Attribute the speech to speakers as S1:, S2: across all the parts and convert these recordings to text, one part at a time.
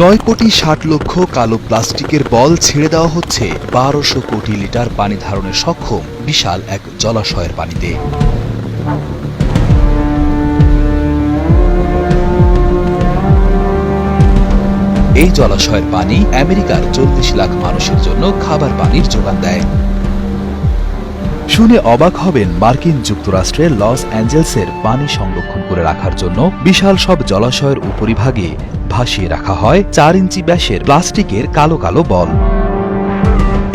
S1: 9,60,00,000 কালো প্লাস্টিকের বল ছেড়ে দেওয়া হচ্ছে 1200 কোটি লিটার পানি ধারণে সক্ষম বিশাল এক জলাশয়ের পানিতে। এই জলাশয়ের পানি আমেরিকার 40 লাখ মানুষের জন্য খাবার পানির যোগান দেয়। শুনে অবাক হবেন, মার্কিন যুক্তরাষ্ট্রের লস অ্যাঞ্জেলসের পানি সংরক্ষণ করে রাখার জন্য বিশাল সব জলাশয়ের উপরিভাগে ভাসিয়ে রাখা হয় 4 ইঞ্চি ব্যাসের প্লাস্টিকের কালো কালো বল।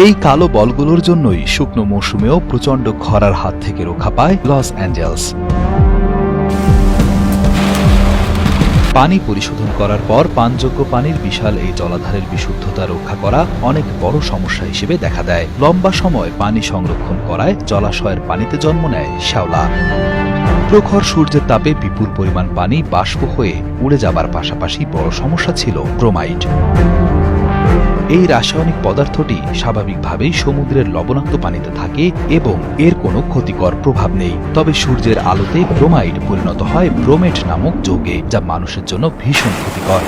S1: এই কালো বলগুলোর জন্যই শুকনো মৌসুমেও প্রচণ্ড খরার হাত থেকে রক্ষা পায় লস অ্যাঞ্জেলস। পানি পরিশোধন করার পর পানযোগ্য পানির বিশাল এই জলাধারের বিশুদ্ধতা রক্ষা করা অনেক বড় সমস্যা হিসেবে দেখা দেয়। লম্বা সময় পানি সংরক্ষণ করায় জলাশয়ের পানিতে জন্ম নেয় শ্যাওলা। প্রখর সূর্যের তাপে বিপুল পরিমাণ পানি বাষ্প হয়ে উড়ে যাবার পাশাপাশি বড় সমস্যা ছিল ব্রোমাইড। এই রাসায়নিক পদার্থটি স্বাভাবিকভাবেই সমুদ্রের লবণাক্ত পানিতে থাকে এবং এর কোনো ক্ষতিকর প্রভাব নেই। তবে সূর্যের আলোতে ব্রোমাইড পরিণত হয় ব্রোমেট নামক যৌগে, যা মানুষের জন্য ভীষণ ক্ষতিকর।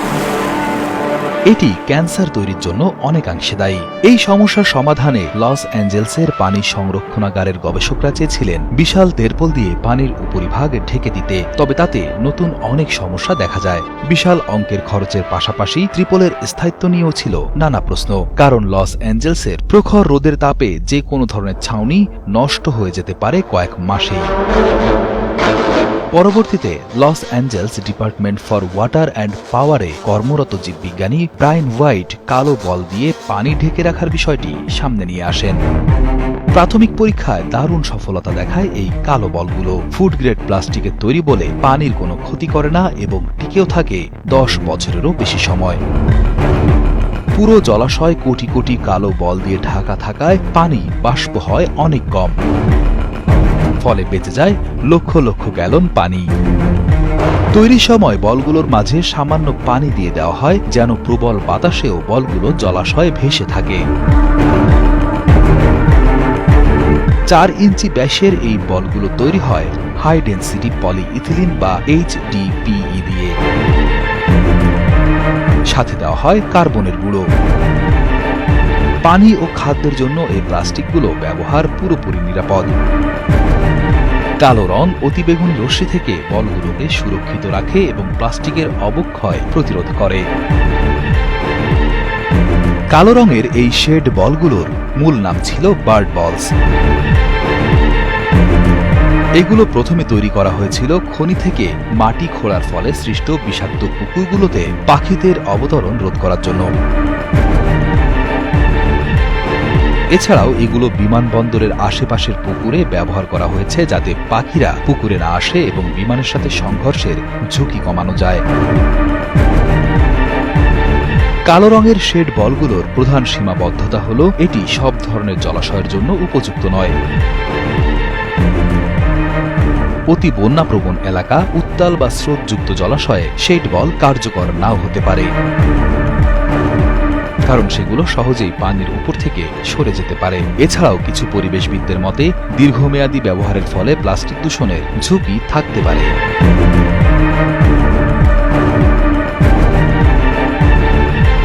S1: এটি ক্যান্সার তৈরির জন্য অনেকাংশে দায়ী। এই সমস্যার সমাধানে লস অ্যাঞ্জেলসের পানি সংরক্ষণাগারের গবেষকরা চেয়েছিলেন বিশাল তেরপল দিয়ে পানির উপরিভাগ ঢেকে দিতে, তবে তাতে নতুন অনেক সমস্যা দেখা যায়। বিশাল অঙ্কের খরচের পাশাপাশি ত্রিপলের স্থায়িত্ব নিয়েও ছিল নানা প্রশ্ন, কারণ লস অ্যাঞ্জেলসের প্রখর রোদের তাপে যে কোনো ধরনের ছাউনি নষ্ট হয়ে যেতে পারে কয়েক মাসেই। পরবর্তীতে Los Angeles department for water and পাওয়ারে কর্মরত জীববিজ্ঞানী ব্রায়ান হোয়াইট কালো বল দিয়ে পানি ঢেকে রাখার বিষয়টি সামনে নিয়ে আসেন। প্রাথমিক পরীক্ষায় দারুণ সফলতা দেখায় এই কালো বলগুলো। ফুড গ্রেড প্লাস্টিকের তৈরি বলে পানির কোনো ক্ষতি করে না এবং টিকেও থাকে 10 বছরেরও বেশি সময়। পুরো জলাশয় কোটি কোটি কালো বল দিয়ে ঢাকা থাকায় পানি বাষ্প হয় অনেক কম, ফলে বেঁচে যায় লক্ষ লক্ষ গ্যালন পানি। তৈরির সময় বলগুলোর মাঝে সামান্য পানি দিয়ে দেওয়া হয় যেন প্রবল বাতাসেও বলগুলো জলাশয়ে ভেসে থাকে। 4 ইঞ্চি ব্যাসের এই বলগুলো তৈরি হয় হাই ডেনসিটি পলিইথিলিন বা HDPE দিয়ে। সাথে দেওয়া হয় কার্বনের গুঁড়ো। পানি ও খাদ্যের জন্য এই প্লাস্টিকগুলো ব্যবহার পুরোপুরি নিরাপদ। কালো রং অতিবেগুনি রশ্মি থেকে বলগুলোকে সুরক্ষিত রাখে এবং প্লাস্টিকের অবক্ষয় প্রতিরোধ করে। কালো রঙের এই শেড বলগুলোর মূল নাম ছিল বার্ড বলস। এগুলো প্রথমে তৈরি করা হয়েছিল খনি থেকে মাটি খোঁড়ার ফলে সৃষ্ট বিষাক্ত পুকুরগুলোতে পাখিদের অবতরণ রোধ করার জন্য। এছাড়াও এগুলো বিমানবন্দরের আশেপাশের পুকুরে ব্যবহার করা হয়েছে যাতে পাখিরা পুকুরে না আসে এবং বিমানের সাথে সংঘর্ষের ঝুঁকি কমানো যায়। কালো রঙের শেড বলগুলোর প্রধান সীমাবদ্ধতা হল এটি সব ধরনের জলাশয়ের জন্য উপযুক্ত নয়। অতি বন্যাপ্রবণ এলাকা, উত্তাল বা স্রোতযুক্ত জলাশয়ে শেড বল কার্যকর নাও হতে পারে, কারণ সেগুলো সহজেই পানির উপর থেকে সরে যেতে পারে। এছাড়াও কিছু পরিবেশবিদদের মতে দীর্ঘমেয়াদী ব্যবহারের ফলে প্লাস্টিক দূষণের ঝুঁকি থাকতে পারে।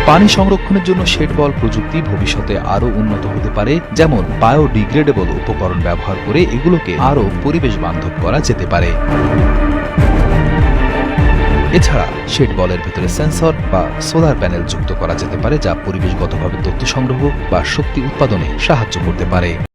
S1: পানি সংরক্ষণের জন্য শেড বল প্রযুক্তি ভবিষ্যতে আরও উন্নত হতে পারে, যেমন বায়োডিগ্রেডেবল উপকরণ ব্যবহার করে এগুলোকে আরও পরিবেশ বান্ধব করা যেতে পারে। এছাড়া শেড বলের ভেতরে সেন্সর বা সোলার প্যানেল যুক্ত করা যেতে পারে, যা পরিবেশগতভাবে তথ্য সংগ্রহ বা শক্তি উৎপাদনে সাহায্য করতে পারে।